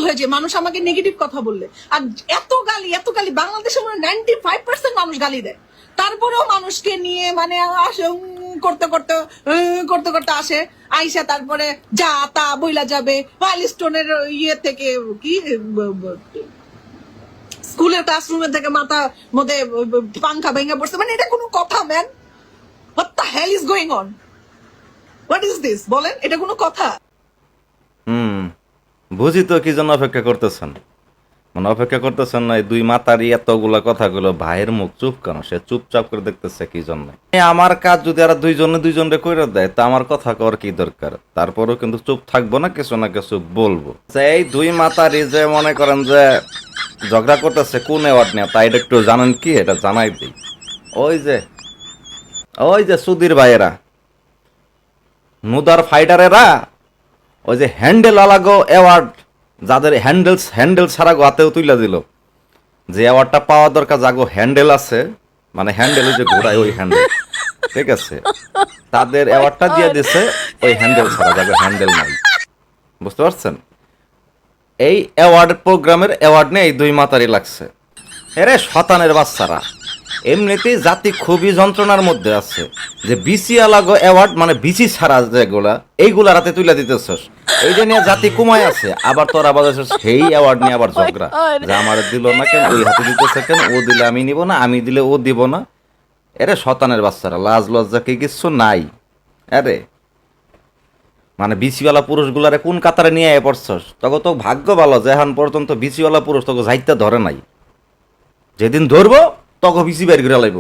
হয়ে যায় মানুষ আমাকে নেগেটিভ কথা বললে। আর এত গালি বাংলাদেশে মনে 95% মানুষ গালি দেয়, তারপরেও মানুষকে নিয়ে মানে আসে করতে করতে করতে করতে আসে আইসা তারপরে যা তা বইলা যাবে। ওয়াইল্ডস্টোনের ইয়ে থেকে কি স্কুলের ক্লাসরুমের থেকে মাথা মধ্যে পাংখা ভেঙে পড়ছে, মানে এটা কোনো কথা man? What the hell is going on? What is this? বলেন, এটা কোনো কথা? বুঝি তো কি জন্য অপেক্ষা করতেছেন, মানে অপেক্ষা করতেছেন না এই দুই মাতারি এতগুলা কথাগুলো ভাইয়ের মুখ চুপ কেন, সে চুপচাপ করে দেখতেছে কি জন্য। আমার কাজ যদি আর দুইজনে করে দেয় তা আমার কথা কর কি দরকার, তারপরেও কিন্তু চুপ থাকবো না, কিছু না কিছু বলবো। এই দুই মাতারি যে মনে করেন যে ঝগড়া করতেছে কোন অ্যাওয়ার্ড নিয়ে, তাই এটা একটু জানেন কি, এটা জানাই দিই। ওই যে সুধীর ভাইয়েরা, নুদার ফাইটারেরা, ওই যে হ্যান্ডেল আলাগো অ্যাওয়ার্ড, যাদের হ্যান্ডেল ছাড়া গো হাতেও তুলে দিল, যে অ্যাওয়ার্ডটা পাওয়া দরকার যাগো হ্যান্ডেল আছে, মানে হ্যান্ডেল ওই যে ঘোড়ায় ওই হ্যান্ডেল, ঠিক আছে, তাদের অ্যাওয়ার্ডটা দিয়ে দিছে ওই হ্যান্ডেল ছাড়া, যাগো হ্যান্ডেল নাই। বুঝতে পারছেন? এই অ্যাওয়ার্ড প্রোগ্রামের অ্যাওয়ার্ড নিয়ে এই দুই মাতারি লাগছে। এরে শতানের বাচ্চারা, এমনিতেই জাতি খুবই যন্ত্রণার মধ্যে আছে, যে বিসি আলাগো অ্যাওয়ার্ড মানে বিসি ছাড়া যেগুলা এইগুলা রাতে তুলে দিতেছস, এই যে নিয়ে জাতি কুমায় আছে। আবার তোরা বাজাচ্ছিস সেই অ্যাওয়ার্ড নিয়ে আবার ঝগড়া, যে আমার দিল না কেন, ওই হাতে দিতেছে কেন, ও দিলে আমি নিব না, আমি দিলে ও দিব না। এরে শতানের বাচ্চারা, লাজ লজ্জা কি কিছু নাই? আরে মানে বিসিওয়ালা পুরুষগুলারে কোন কাতারে নিয়ে পড়ছস? তখন তো ভাগ্য ভালো যে এখন পর্যন্ত বিসিওয়ালা পুরুষ তোকে যাইতে ধরে নাই, যেদিন ধরবো তখন বিসি বের করে লাইব।